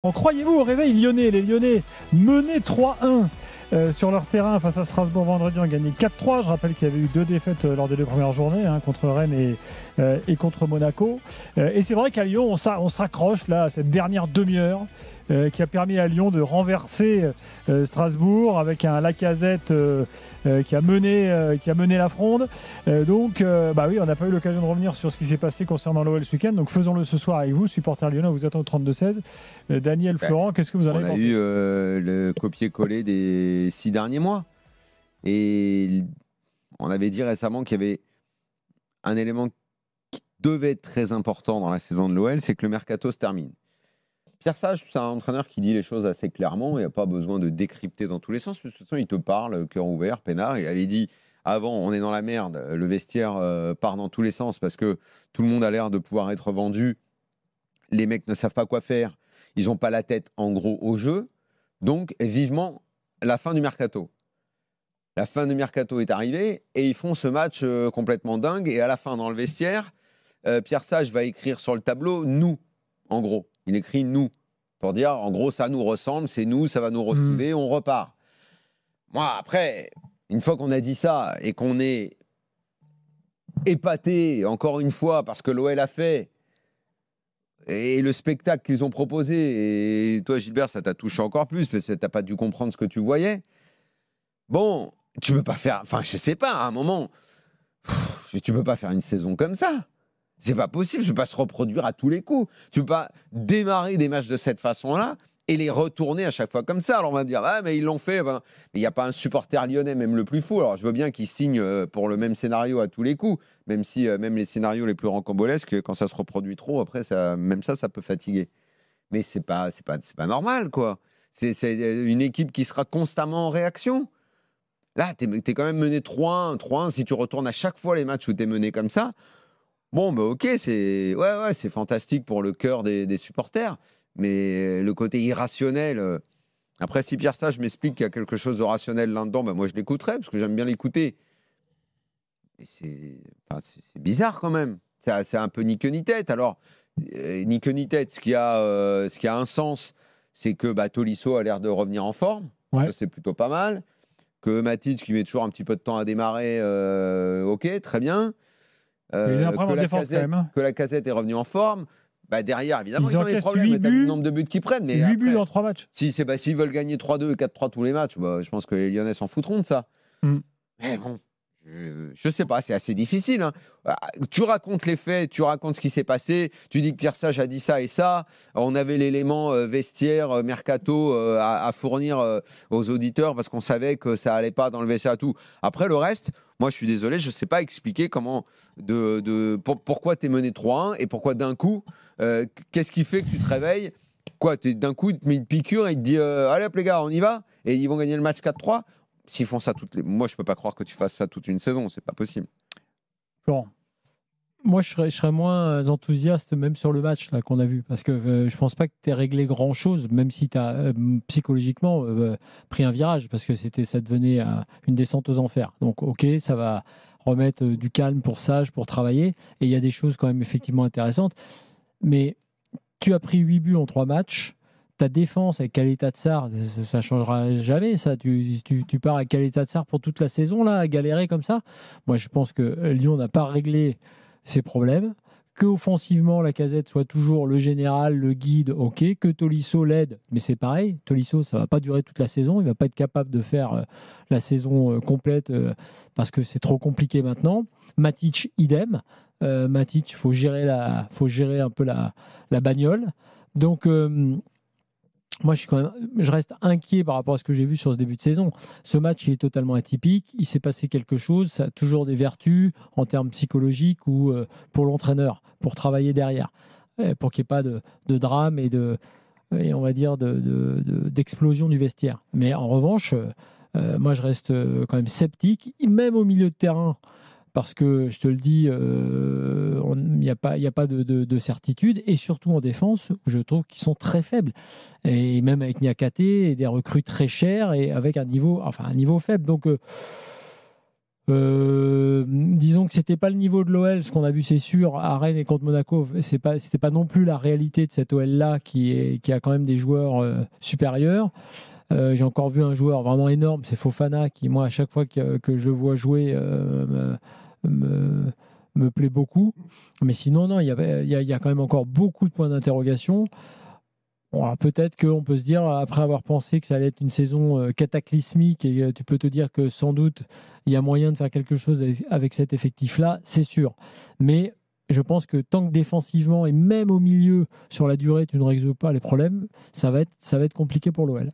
Croyez-vous au réveil lyonnais? Les Lyonnais menaient 3-1 sur leur terrain face à Strasbourg vendredi, ont gagné 4-3. Je rappelle qu'il y avait eu 2 défaites lors des 2 premières journées, contre Rennes et contre Monaco. Et c'est vrai qu'à Lyon, on s'accroche là à cette dernière demi-heure qui a permis à Lyon de renverser Strasbourg avec un Lacazette qui a mené la fronde. Donc, oui, on n'a pas eu l'occasion de revenir sur ce qui s'est passé concernant l'OL ce week-end. Donc, faisons-le ce soir avec vous, supporters lyonnais. Vous êtes au 32-16. Daniel, Florent, qu'est-ce que vous en avez pensé? On a eu le copier-coller des 6 derniers mois. Et on avait dit récemment qu'il y avait un élément qui devait être très important dans la saison de l'OL, c'est que le mercato se termine. Pierre Sage, c'est un entraîneur qui dit les choses assez clairement. Il n'y a pas besoin de décrypter dans tous les sens. De toute façon, il te parle, cœur ouvert, peinard. Il avait dit avant, on est dans la merde. Le vestiaire part dans tous les sens parce que tout le monde a l'air de pouvoir être vendu. Les mecs ne savent pas quoi faire. Ils n'ont pas la tête, en gros, au jeu. Donc, vivement la fin du mercato. La fin du mercato est arrivée et ils font ce match complètement dingue. Et à la fin, dans le vestiaire, Pierre Sage va écrire sur le tableau « nous », en gros. Il écrit « nous », pour dire, en gros, ça nous ressemble, c'est nous, ça va nous ressouder, on repart. Moi, après, une fois qu'on a dit ça et qu'on est épaté, encore une fois, parce que l'OL a fait, et le spectacle qu'ils ont proposé, et toi, Gilbert, ça t'a touché encore plus, parce que t'as pas dû comprendre ce que tu voyais. Bon, tu peux pas faire... Enfin, je sais pas, à un moment, tu peux pas faire une saison comme ça. C'est pas possible, je ne peux pas se reproduire à tous les coups. Tu ne peux pas démarrer des matchs de cette façon-là et les retourner à chaque fois comme ça. Alors on va me dire, ah mais ils l'ont fait. Mais il n'y a pas un supporter lyonnais, même le plus fou. Alors je veux bien qu'ils signent pour le même scénario à tous les coups, même si même les scénarios les plus rocambolesques, quand ça se reproduit trop, après même ça peut fatiguer. Mais c'est pas normal, quoi. C'est une équipe qui sera constamment en réaction. Là, tu es quand même mené 3-1, 3-1. Si tu retournes à chaque fois les matchs où tu es mené comme ça, bon, ok, c'est fantastique pour le cœur des supporters, mais le côté irrationnel. Après, si Pierre Sage m'explique qu'il y a quelque chose de rationnel là-dedans, moi je l'écouterai parce que j'aime bien l'écouter. Mais c'est bizarre quand même. C'est un peu ni queue ni tête. Alors, ni queue ni tête, ce qui a un sens, c'est que Tolisso a l'air de revenir en forme. Ouais. Ça, c'est plutôt pas mal. Que Matic, qui met toujours un petit peu de temps à démarrer, ok, très bien. Que Lacazette est revenu en forme. Derrière, évidemment, ils ont des problèmes. T'as le nombre de buts qu'ils prennent. Mais 8 buts en 3 matchs. S'ils veulent gagner 3-2 et 4-3 tous les matchs, je pense que les Lyonnais s'en foutront de ça. Mais bon, je sais pas, c'est assez difficile. Hein. Tu racontes les faits, tu racontes ce qui s'est passé, tu dis que Pierre Sage a dit ça et ça. On avait l'élément vestiaire, mercato à fournir aux auditeurs parce qu'on savait que ça allait pas dans le vestiaire et tout. Après, le reste... Moi, je suis désolé, je ne sais pas expliquer pourquoi tu es mené 3-1 et pourquoi d'un coup, qu'est-ce qui fait que tu te réveilles? D'un coup, il te met une piqûre et il te dit allez hop les gars, on y va et ils vont gagner le match 4-3. S'ils font ça moi, je ne peux pas croire que tu fasses ça toute une saison, c'est pas possible. Bon. Moi, je serais moins enthousiaste même sur le match là, qu'on a vu, parce que je pense pas que tu aies réglé grand-chose, même si tu as psychologiquement pris un virage, parce que ça devenait une descente aux enfers. Donc, ok, ça va remettre du calme pour Sage, pour travailler, et il y a des choses quand même effectivement intéressantes. Mais tu as pris 8 buts en 3 matchs. Ta défense avec Kaleta Tsar, ça ne changera jamais, ça. Tu pars avec Kaleta Tsar pour toute la saison, là, à galérer comme ça. Moi, je pense que Lyon n'a pas réglé ses problèmes, que offensivement Lacazette soit toujours le général, le guide, ok, que Tolisso l'aide, mais c'est pareil, Tolisso ça va pas durer toute la saison, il va pas être capable de faire la saison complète parce que c'est trop compliqué maintenant. Matic idem, Matic faut gérer un peu la bagnole, donc moi, je reste inquiet par rapport à ce que j'ai vu sur ce début de saison. Ce match, il est totalement atypique. Il s'est passé quelque chose. Ça a toujours des vertus en termes psychologiques ou pour l'entraîneur, pour travailler derrière, pour qu'il n'y ait pas de drame et on va dire d'explosion du vestiaire. Mais en revanche, moi, je reste quand même sceptique, même au milieu de terrain. Parce que, je te le dis, il n'y a pas de certitude. Et surtout en défense, je trouve qu'ils sont très faibles. Et même avec Niakhaté, et des recrues très chères et avec un niveau faible. Donc, Disons que c'était pas le niveau de l'OL, ce qu'on a vu c'est sûr à Rennes et contre Monaco. C'était pas non plus la réalité de cette OL là qui a quand même des joueurs supérieurs. J'ai encore vu un joueur vraiment énorme, c'est Fofana, qui moi à chaque fois que je le vois jouer me, me plaît beaucoup. Mais sinon non, il y a quand même encore beaucoup de points d'interrogation. Bon, alors peut-être qu'on peut se dire, après avoir pensé que ça allait être une saison cataclysmique, et tu peux te dire que sans doute il y a moyen de faire quelque chose avec cet effectif-là, c'est sûr. Mais je pense que tant que défensivement et même au milieu, sur la durée, tu ne résous pas les problèmes, ça va être compliqué pour l'OL.